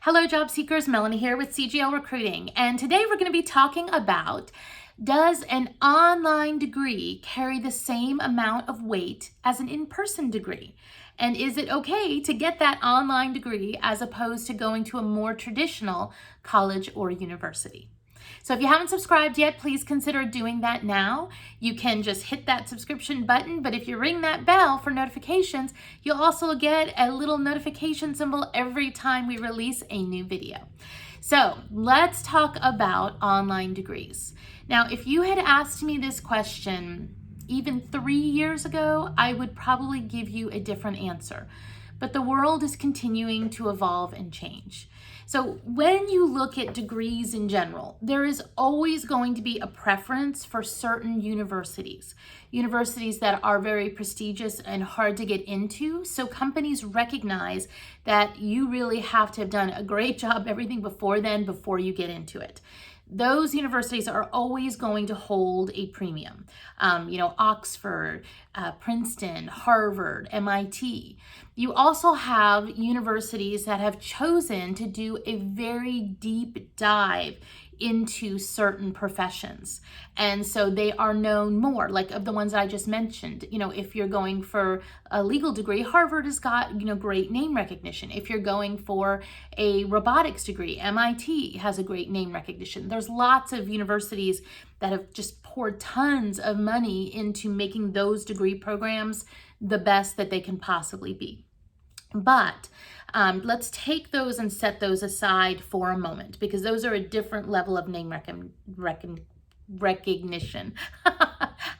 Hello, job seekers. Melanie here with CGL Recruiting. And today we're going to be talking about, does an online degree carry the same amount of weight as an in-person degree? And is it okay to get that online degree as opposed to going to a more traditional college or university? So if you haven't subscribed yet, please consider doing that now. You can just hit that subscription button, but if you ring that bell for notifications, you'll also get a little notification symbol every time we release a new video. So let's talk about online degrees. Now, if you had asked me this question even 3 years ago, I would probably give you a different answer. But the world is continuing to evolve and change. So when you look at degrees in general, there is always going to be a preference for certain universities that are very prestigious and hard to get into. So companies recognize that you really have to have done a great job everything before then, before you get into it. Those universities are always going to hold a premium. Oxford, Princeton, Harvard, MIT. You also have universities that have chosen to do a very deep dive into certain professions. And so they are known more, like of the ones I just mentioned. If you're going for a legal degree, Harvard has got, great name recognition. If you're going for a robotics degree, MIT has a great name recognition. There's lots of universities that have just poured tons of money into making those degree programs the best that they can possibly be. But let's take those and set those aside for a moment, because those are a different level of name recognition.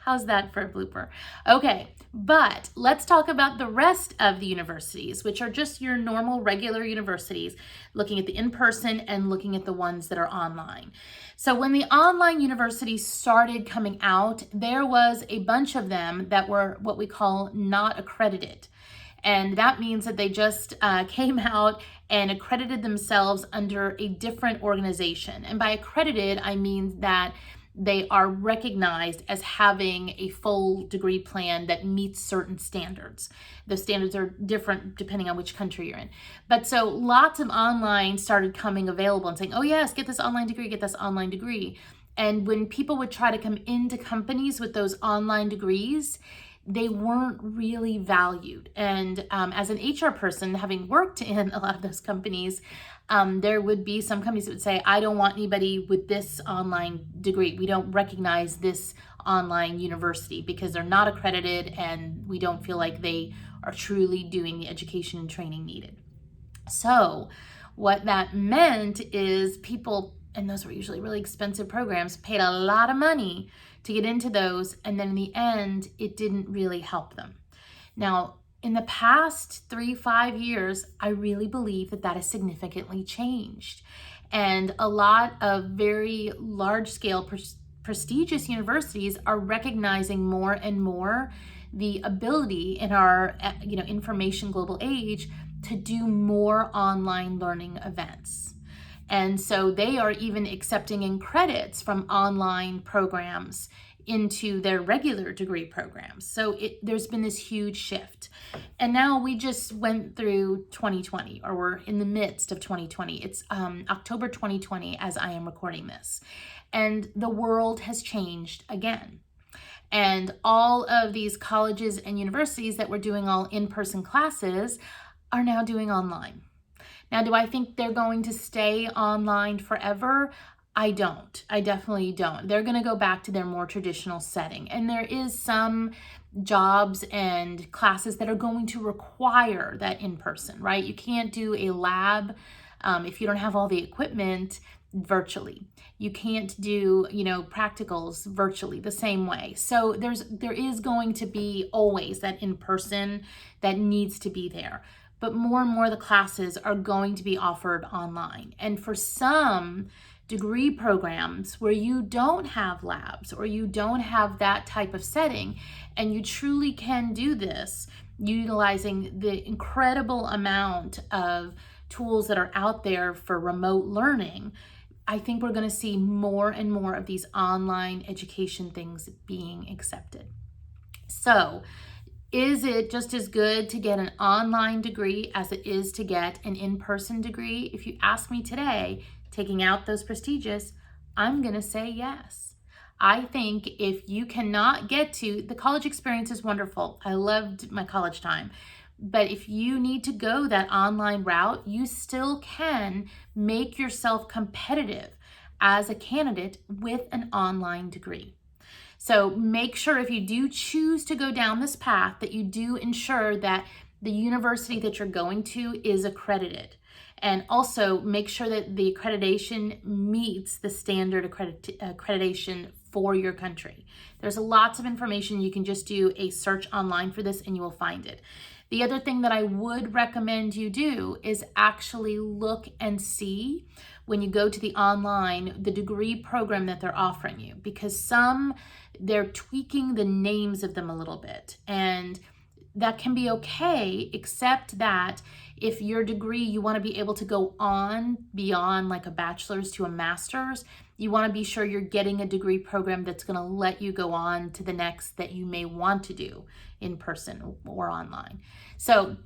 How's that for a blooper? Okay, but let's talk about the rest of the universities, which are just your normal, regular universities, looking at the in-person and looking at the ones that are online. So when the online universities started coming out, there was a bunch of them that were what we call not accredited. And that means that they just came out and accredited themselves under a different organization. And by accredited, I mean that they are recognized as having a full degree plan that meets certain standards. Those standards are different depending on which country you're in. But so lots of online started coming available and saying, oh yes, get this online degree, get this online degree. And when people would try to come into companies with those online degrees, they weren't really valued. And as an HR person, having worked in a lot of those companies, there would be some companies that would say, I don't want anybody with this online degree. We don't recognize this online university because they're not accredited and we don't feel like they are truly doing the education and training needed. So what that meant is people, and those were usually really expensive programs, paid a lot of money to get into those, and then in the end, it didn't really help them. Now, in the past 3-5 years, I really believe that has significantly changed. And a lot of very large-scale, prestigious universities are recognizing more and more the ability in our information global age to do more online learning events. And so they are even accepting in credits from online programs into their regular degree programs. So there's been this huge shift. And now we just went through 2020, or we're in the midst of 2020. It's October 2020 as I am recording this. And the world has changed again. And all of these colleges and universities that were doing all in-person classes are now doing online. Now, do I think they're going to stay online forever? I don't. I definitely don't. They're going to go back to their more traditional setting. And there is some jobs and classes that are going to require that in person, right? You can't do a lab if you don't have all the equipment virtually. You can't do, practicals virtually the same way. So there is going to be always that in person that needs to be there. But more and more the classes are going to be offered online. And for some degree programs where you don't have labs or you don't have that type of setting, and you truly can do this utilizing the incredible amount of tools that are out there for remote learning, I think we're going to see more and more of these online education things being accepted. So Is it just as good to get an online degree as it is to get an in-person degree? If you ask me today, taking out those prestigious, I'm going to say yes. I think if you cannot get to, the college experience is wonderful. I loved my college time. But if you need to go that online route, you still can make yourself competitive as a candidate with an online degree. So make sure if you do choose to go down this path that you do ensure that the university that you're going to is accredited. And also make sure that the accreditation meets the standard accreditation for your country. There's lots of information. You can just do a search online for this and you will find it. The other thing that I would recommend you do is actually look and see when you go to the online, the degree program that they're offering you, because they're tweaking the names of them a little bit, and that can be okay, except that if your degree, you want to be able to go on beyond like a bachelor's to a master's, you want to be sure you're getting a degree program that's going to let you go on to the next that you may want to do in person or online. So,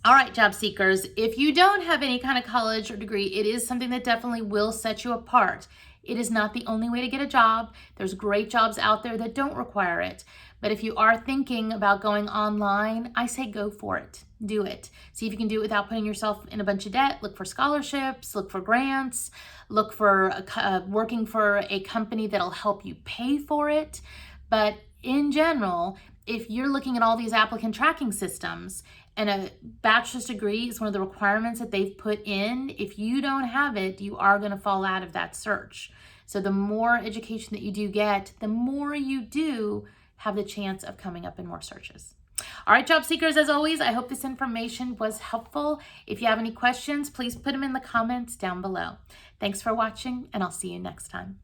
all right, job seekers, if you don't have any kind of college or degree, it is something that definitely will set you apart. It is not the only way to get a job. There's great jobs out there that don't require it. But if you are thinking about going online, I say go for it. Do it. See if you can do it without putting yourself in a bunch of debt. Look for scholarships, look for grants, look for working for a company that'll help you pay for it. But in general, if you're looking at all these applicant tracking systems and a bachelor's degree is one of the requirements that they've put in, if you don't have it, you are going to fall out of that search. So the more education that you do get, the more you do have the chance of coming up in more searches. All right, job seekers, as always, I hope this information was helpful. If you have any questions, please put them in the comments down below. Thanks for watching, and I'll see you next time.